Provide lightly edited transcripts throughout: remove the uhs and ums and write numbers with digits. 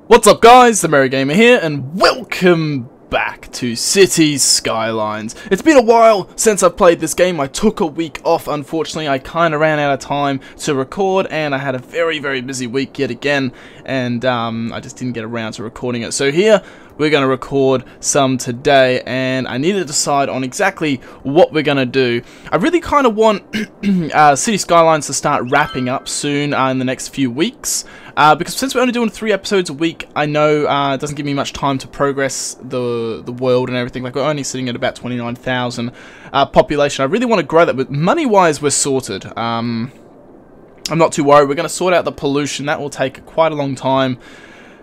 What's up guys, TheMerryGamer here, and welcome back to Cities Skylines. It's been a while since I've played this game. I took a week off, unfortunately. I kind of ran out of time to record, and I had a very busy week yet again, and I just didn't get around to recording it. So here, we're going to record some today, and I need to decide on exactly what we're going to do. I really kind of want City Skylines to start wrapping up soon in the next few weeks. Because since we're only doing 3 episodes a week, I know it doesn't give me much time to progress the world and everything. Like, we're only sitting at about 29,000 population. I really want to grow that, but money-wise, we're sorted. I'm not too worried. We're going to sort out the pollution. That will take quite a long time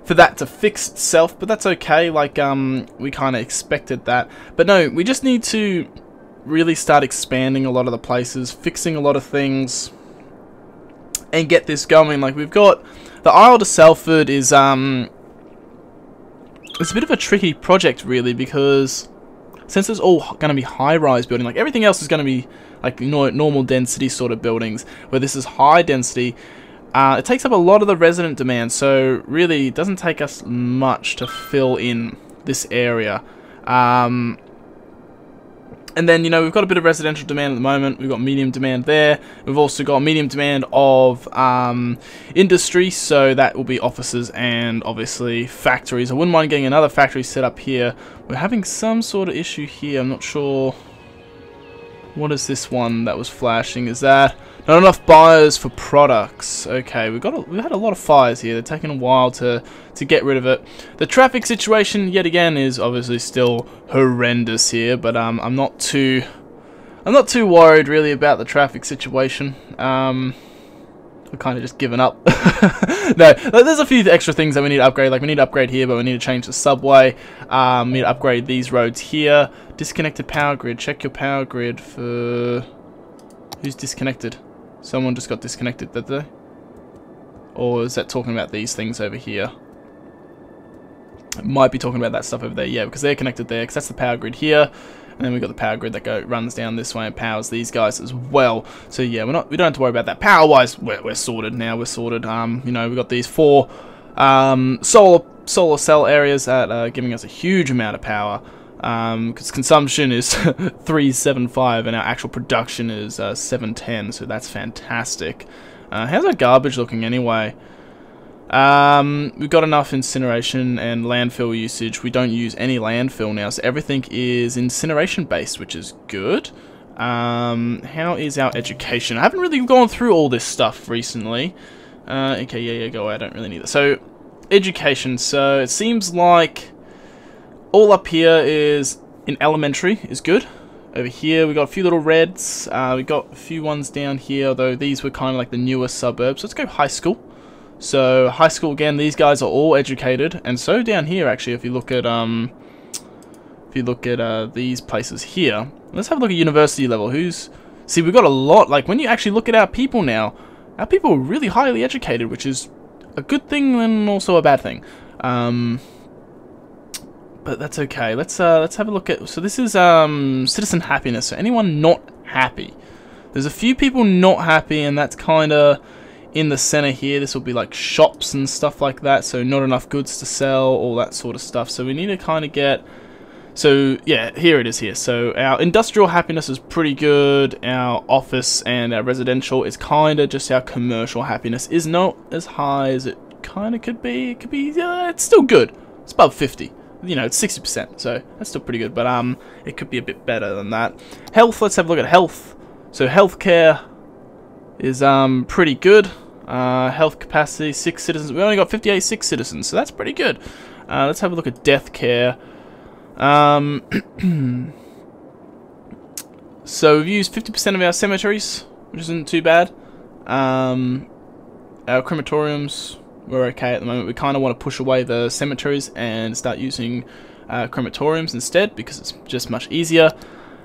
for that to fix itself, but that's okay. Like, we kind of expected that. But no, we just need to really start expanding a lot of the places, fixing a lot of things, and get this going. Like, we've got the Isle to Salford is it's a bit of a tricky project really, because since it's all going to be high-rise building, like everything else is going to be like normal density sort of buildings, where this is high density. It takes up a lot of the resident demand, so really it doesn't take us much to fill in this area. And then, you know, we've got a bit of residential demand at the moment. We've got medium demand there. We've also got medium demand of industry, so that will be offices and obviously factories. I wouldn't mind getting another factory set up here. We're having some sort of issue here. I'm not sure. What is this one that was flashing? Is that not enough buyers for products? Okay, we've had a lot of fires here. They're taking a while to get rid of it. The traffic situation yet again is obviously still horrendous here, but I'm not too worried really about the traffic situation. I've kind of just given up. No, there's a few extra things that we need to upgrade. Like, we need to upgrade here, but we need to change the subway. We need to upgrade these roads here. Disconnected power grid. Check your power grid for... Who's disconnected? Someone just got disconnected, did they? Or is that talking about these things over here? It might be talking about that stuff over there. Yeah, because they're connected there, because that's the power grid here. And then we've got the power grid that runs down this way and powers these guys as well. So yeah, we don't have to worry about that. Power-wise, we're sorted now. We're sorted. You know, we've got these 4 solar cell areas that are giving us a huge amount of power. Because consumption is 375 and our actual production is 710. So that's fantastic. How's our garbage looking anyway? We've got enough incineration and landfill usage. We don't use any landfill now, so everything is incineration based, which is good. How is our education? I haven't really gone through all this stuff recently. Okay, yeah, go away. I don't really need that. So, education. So, it seems like all up here is in elementary is good. Over here, we got a few little reds. We got a few ones down here, although these were kind of like the newer suburbs. Let's go high school. So high school again, these guys are all educated, and so down here actually, if you look at these places here, let's have a look at university level. See, we've got a lot. Like, when you actually look at our people now, our people are really highly educated, which is a good thing and also a bad thing. But that's okay. Let's have a look at. So this is citizen happiness. So anyone not happy? There's a few people not happy, and that's kind of in the center here. This will be like shops and stuff like that, so not enough goods to sell, all that sort of stuff. So we need to kind of get... So yeah, here it is here. So our industrial happiness is pretty good. Our office and our residential is kind of just our commercial happiness is not as high as it kind of could be. It could be, it's still good. It's above 50. You know, it's 60%, so that's still pretty good. But it could be a bit better than that. Health, let's have a look at health. So healthcare is pretty good. Health capacity, 6 citizens. We only got 58 6 citizens, so that's pretty good. Let's have a look at death care. So we've used 50% of our cemeteries, which isn't too bad. Our crematoriums, we're okay at the moment. We kind of want to push away the cemeteries and start using crematoriums instead, because it's just much easier.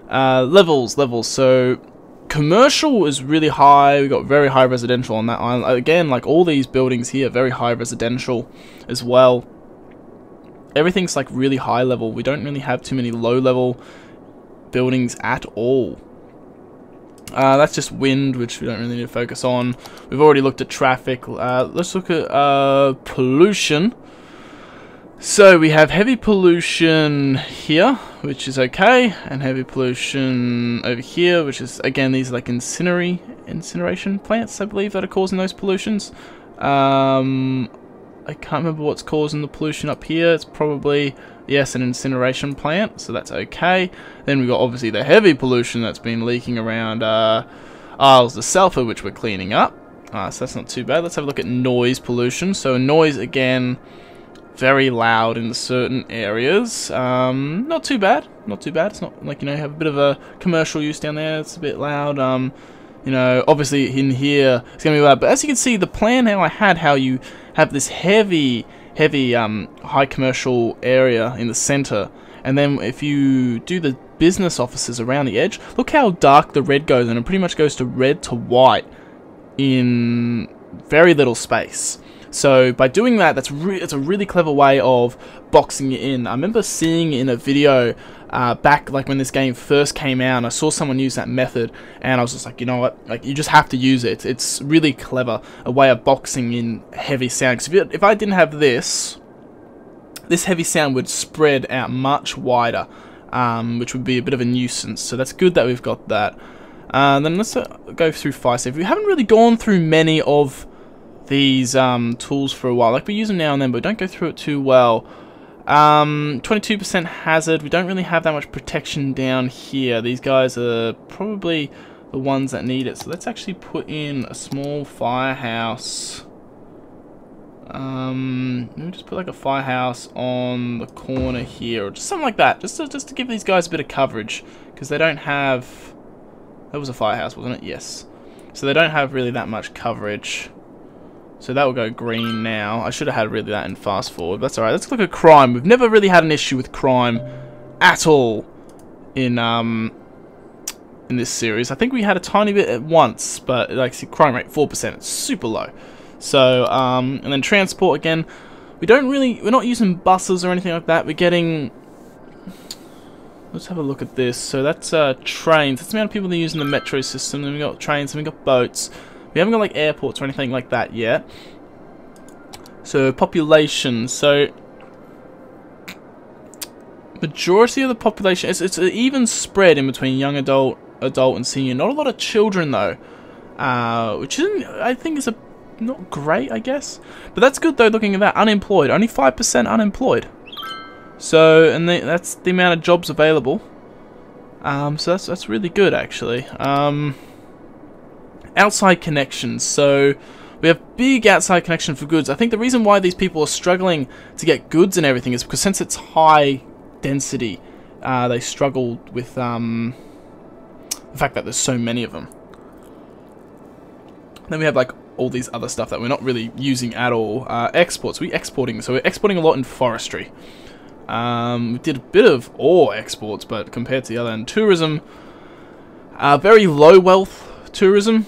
Levels. So commercial is really high. We got very high residential on that island. Again, like all these buildings here, very high residential as well. Everything's like really high level. We don't really have too many low level buildings at all. That's just wind, which we don't really need to focus on. We've already looked at traffic. Let's look at pollution. So we have heavy pollution here, which is okay, and heavy pollution over here, which is, again, these are like incineration plants, I believe, that are causing those pollutions. I can't remember what's causing the pollution up here. It's probably, yes, an incineration plant, so that's okay. Then we've got, obviously, the heavy pollution that's been leaking around Isles of Sulphur, which we're cleaning up. So that's not too bad. Let's have a look at noise pollution. So noise, again, very loud in certain areas. Not too bad. Not too bad. It's not like, you have a bit of a commercial use down there. It's a bit loud. Obviously in here it's gonna be loud. But as you can see, the plan how I had, how you have this heavy, high commercial area in the center, and then if you do the business offices around the edge, look how dark the red goes, and it pretty much goes to red to white in very little space. So by doing that, it's a really clever way of boxing it in. I remember seeing in a video back like when this game first came out, and I saw someone use that method, and I was just like, you know what, like, you just have to use it. It's really clever, a way of boxing in heavy sound. Because if I didn't have this heavy sound would spread out much wider, which would be a bit of a nuisance. So that's good that we've got that. Then let's go through fire safe. We haven't really gone through many of these tools for a while. Like, we use them now and then, but we don't go through it too well. 22% hazard. We don't really have that much protection down here. These guys are probably the ones that need it. So let's actually put in a small firehouse. Maybe just put like a firehouse on the corner here, or just something like that, just to give these guys a bit of coverage, because they don't have. That was a firehouse, wasn't it? Yes. So they don't have really that much coverage. So that will go green now. I should have had really that in fast forward. That's alright. Let's look at crime. We've never really had an issue with crime at all in this series. I think we had a tiny bit at once, but like, see, crime rate 4%. It's super low. So and then transport again. We're not using buses or anything like that. We're getting. Let's have a look at this. So that's trains. That's the amount of people that are using the metro system. Then we got trains. And we got boats. We haven't got like airports or anything like that yet. So population. So majority of the population. It's an even spread in between young adult, and senior. Not a lot of children though, which isn't. I think is not great, I guess. But that's good though. Looking at that, unemployed. Only 5% unemployed. So that's the amount of jobs available. So that's really good actually. Outside connections. So we have big outside connection for goods. I think the reason why these people are struggling to get goods and everything is because since it's high density, they struggled with the fact that there's so many of them. Then we have like all these other stuff that we're not really using at all. Exports. We're exporting a lot in forestry. We did a bit of ore exports, but compared to the other, and tourism, very low wealth tourism.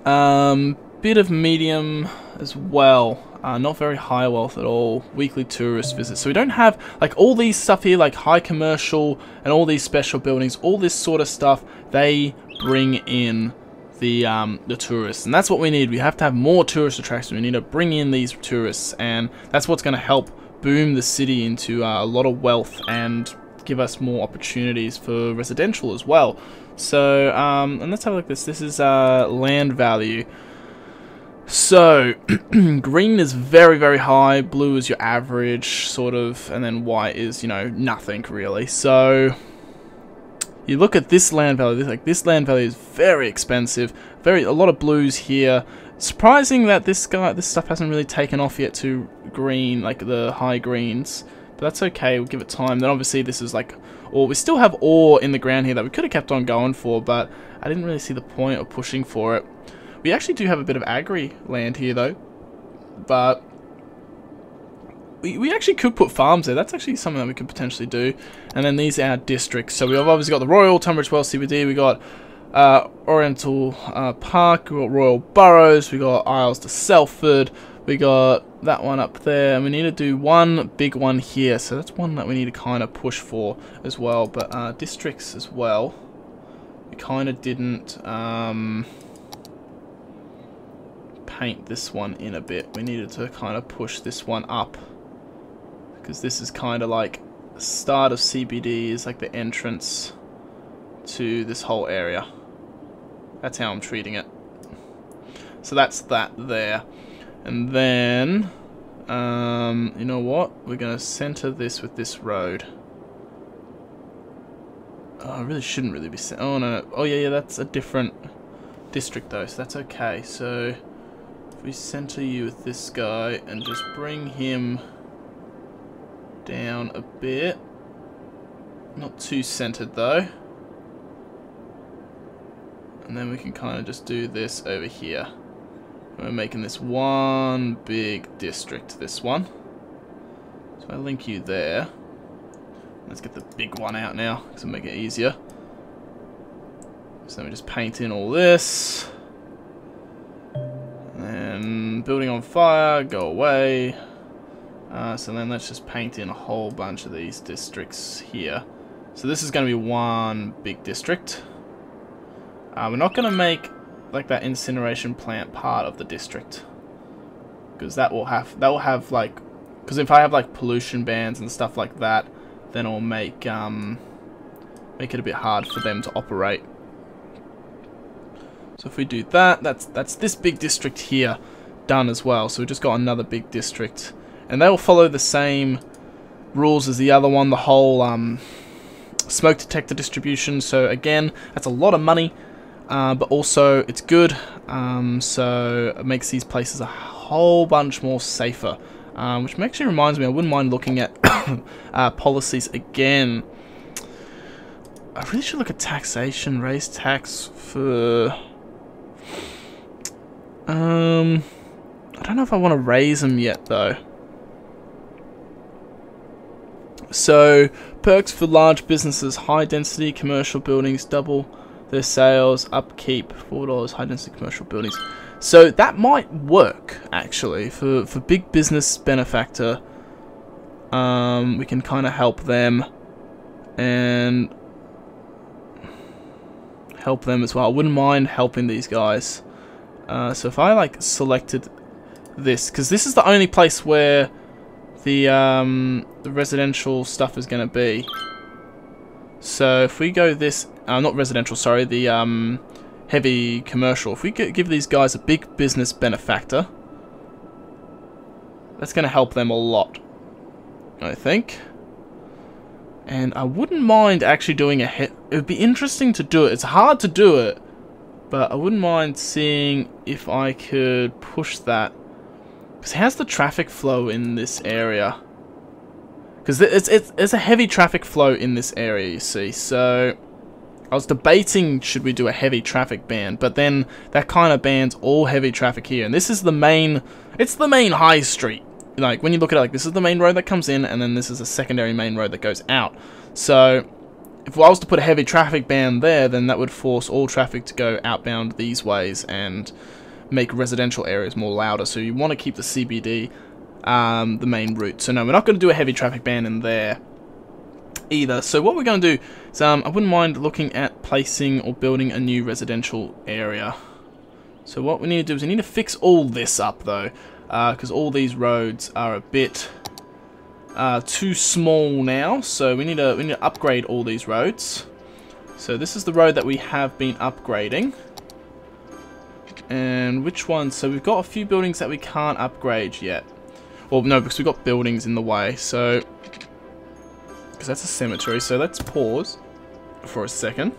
Bit of medium as well. Not very high wealth at all. Weekly tourist visits. So we don't have like all these stuff here, like high commercial and all these special buildings. All this sort of stuff, they bring in the tourists, and that's what we need. We have to have more tourist attractions. We need to bring in these tourists, and that's what's going to help boom the city into a lot of wealth and give us more opportunities for residential as well. So and let's have a look at this. This is land value. So green is very, very high, blue is your average sort of, and then white is, nothing really. So you look at this land value, this land value is very expensive. A lot of blues here. Surprising that this stuff hasn't really taken off yet to green, like the high greens. But that's okay, we'll give it time. Then obviously this is like ore. We still have ore in the ground here that we could have kept on going for, but I didn't really see the point of pushing for it. We actually do have a bit of agri land here though, but we actually could put farms there. That's actually something that we could potentially do. And then these are our districts. So we've obviously got the Royal, Tunbridge Wells, CBD. We got Oriental Park. We got Royal Boroughs. We got Isles to Selford. We got that one up there, and we need to do one big one here. So that's one that we need to kind of push for as well. But districts as well. We kind of didn't paint this one in a bit. We needed to kind of push this one up because this is kind of like the start of CBD, is like the entrance to this whole area. That's how I'm treating it. So that's that there. And then, you know what? We're going to center this with this road. Oh, I really shouldn't really be... Oh, no. Oh, yeah, that's a different district, though, so that's okay. So, if we center you with this guy and just bring him down a bit. Not too centered, though. And then we can kind of just do this over here. We're making this one big district, this one. So I link you there. Let's get the big one out now, because it'll make it easier. So then we just paint in all this. And then building on fire, go away. So then let's just paint in a whole bunch of these districts here. So this is going to be one big district. We're not going to make like that incineration plant part of the district, because that will have like, because if I have like pollution bans and stuff like that, then it'll make it a bit hard for them to operate. So if we do that, that's this big district here done as well. So we just got another big district, and they will follow the same rules as the other one, the whole smoke detector distribution. So again, that's a lot of money, but also it's good. So it makes these places a whole bunch more safer. Which actually reminds me, I wouldn't mind looking at policies again. I really should look at taxation, raise tax for... I don't know if I want to raise them yet, though. So, perks for large businesses, high density commercial buildings, double their sales, upkeep, $4, high density commercial buildings. So that might work, actually, for big business benefactor. We can kind of help them and help them as well. I wouldn't mind helping these guys. So if I like selected this, because this is the only place where the residential stuff is going to be. So if we go this, not residential, sorry, the heavy commercial. If we give these guys a big business benefactor, that's going to help them a lot, I think. And I wouldn't mind actually doing it would be interesting to do it. It's hard to do it, but I wouldn't mind seeing if I could push that. Because how's the traffic flow in this area? Because it's a heavy traffic flow in this area, you see. So I was debating, should we do a heavy traffic ban, but then that kind of bans all heavy traffic here. And this is the main, it's the main high street. Like, when you look at it, like, this is the main road that comes in, and then this is a secondary main road that goes out. So, if I was to put a heavy traffic ban there, then that would force all traffic to go outbound these ways and make residential areas more louder. So you want to keep the CBD the main route. So no, we're not going to do a heavy traffic ban in there either. So what we're going to do is, I wouldn't mind looking at placing or building a new residential area. So what we need to do is we need to fix all this up, though, because all these roads are a bit too small now. So we need to upgrade all these roads. So this is the road that we have been upgrading. And which one? So we've got a few buildings that we can't upgrade yet. Well, no, because we've got buildings in the way. So, because that's a cemetery. So let's pause for a second.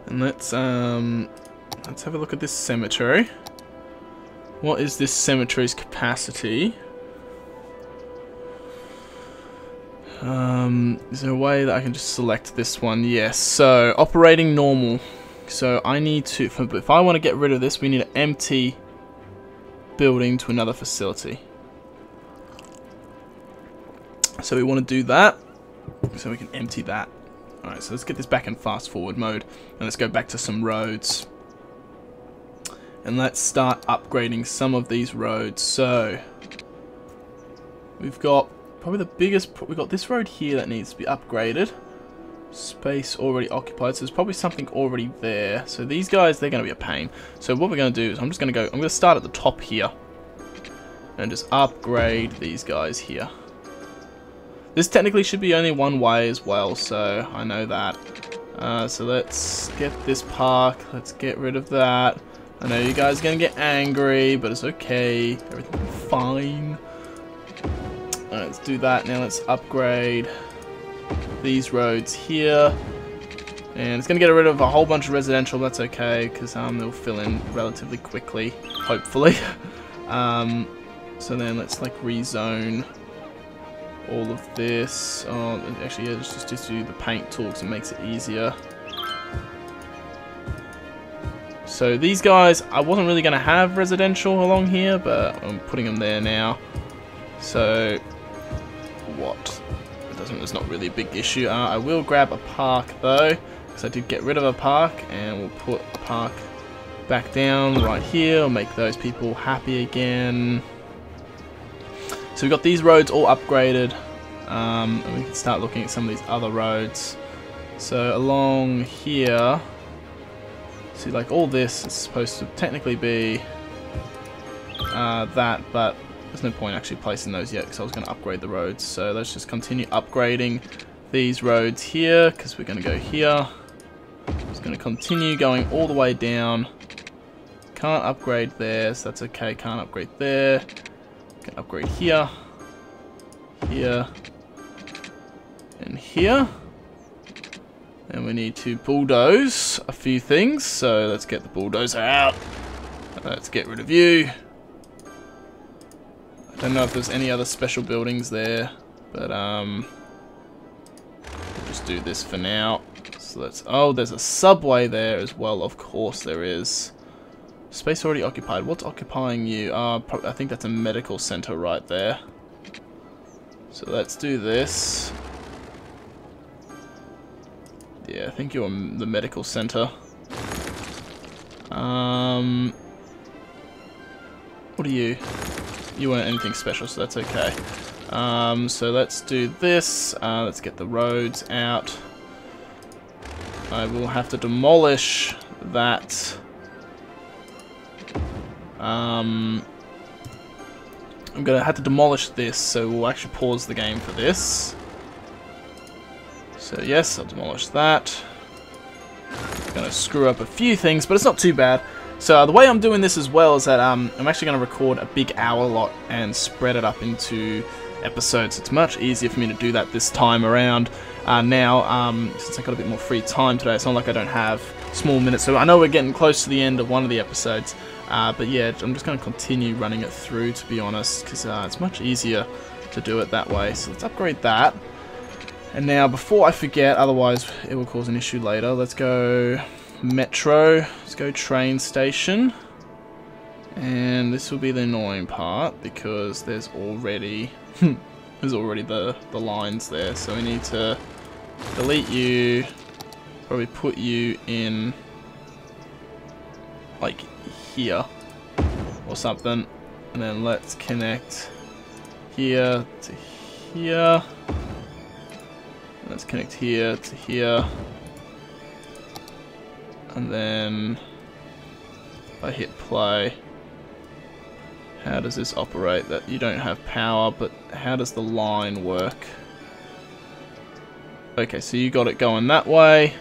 And let's have a look at this cemetery. What is this cemetery's capacity? Is there a way that I can just select this one? Yes. So, operating normal. So, I need to, if I want to get rid of this, we need to empty building to another facility. So, we want to do that. So, we can empty that. Alright, so let's get this back in fast forward mode. And let's go back to some roads. And let's start upgrading some of these roads. So, we've got probably the biggest, we've got this road here that needs to be upgraded. Space already occupied, so there's probably something already there. So these guys, they're going to be a pain. So what we're going to do is I'm going to start at the top here. and just upgrade these guys here. This technically should be only one way as well, so I know that. So let's get this park. Let's get rid of that. I know you guys are going to get angry, but it's okay. Everything's fine. Alright, let's do that. Now let's upgrade these roads here. And it's going to get rid of a whole bunch of residential. That's okay, because they'll fill in relatively quickly, hopefully. So then let's like rezone all of this. Oh, actually, yeah, just do the paint tool because it makes it easier. So these guys, I wasn't really going to have residential along here, but I'm putting them there now. So what? It's not really a big issue. I will grab a park though, because I did get rid of a park, and we'll put a park back down right here. We'll make those people happy again. So we've got these roads all upgraded, and we can start looking at some of these other roads. So along here, see, like all this is supposed to technically be that, but there's no point actually placing those yet because I was going to upgrade the roads. So let's just continue upgrading these roads here because we're going to go here. It's going to continue going all the way down. Can't upgrade there, so that's okay. Can't upgrade there. Can upgrade here, here, and here. And we need to bulldoze a few things, so let's get the bulldozer out. Let's get rid of you. I don't know if there's any other special buildings there, but we'll just do this for now. So let's. Oh, there's a subway there as well. Of course there is. Space already occupied. What's occupying you? I think that's a medical center right there. So let's do this. Yeah, I think you're the medical center. What are you? You weren't anything special, so that's okay. So let's do this. Let's get the roads out. I will have to demolish that. I'm gonna have to demolish this, so we'll actually pause the game for this. So yes, I'll demolish that. I'm gonna screw up a few things, but it's not too bad. So the way I'm doing this as well is that I'm actually gonna record a big hour lot and spread it up into episodes. It's much easier for me to do that this time around. Now, since I got a bit more free time today, it's not like I don't have small minutes. So I know we're getting close to the end of one of the episodes. But yeah, I'm just going to continue running it through, to be honest, because it's much easier to do it that way. So let's upgrade that. And now, before I forget, otherwise it will cause an issue later, let's go metro, let's go train station. And this will be the annoying part, because there's already the lines there. So we need to delete you, probably put you in, like, here or something, and then let's connect here to here, let's connect here to here, and then if I hit play, how does this operate? That you don't have power, but how does the line work? Okay, so you got it going that way,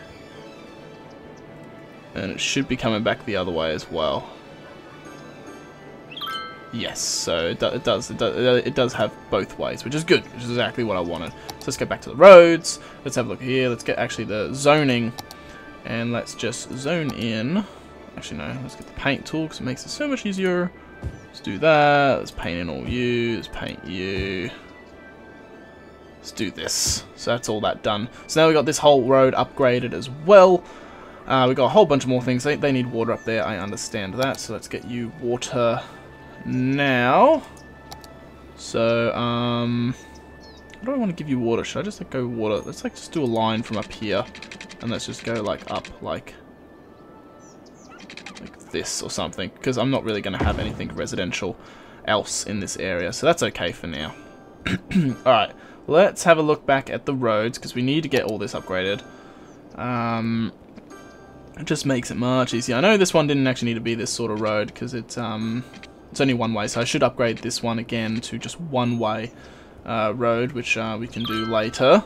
and it should be coming back the other way as well. Yes, so it does have both ways, which is good, which is exactly what I wanted. So let's go back to the roads. Let's have a look here. Let's get actually the zoning, and let's just zone in. Actually, no. Let's get the paint tool because it makes it so much easier. Let's do that. Let's paint in all you. Let's paint you. Let's do this. So that's all that done. So now we got this whole road upgraded as well. We got a whole bunch more things. They need water up there. I understand that. So let's get you water now. So what do I want to give you water? Should I just like go water? Let's like just do a line from up here, and let's just go like up like this or something, because I'm not really going to have anything residential else in this area, so that's okay for now. Alright, let's have a look back at the roads, because we need to get all this upgraded. It just makes it much easier. I know this one didn't actually need to be this sort of road, because it's It's only one way, so I should upgrade this one again to just one way road, which we can do later.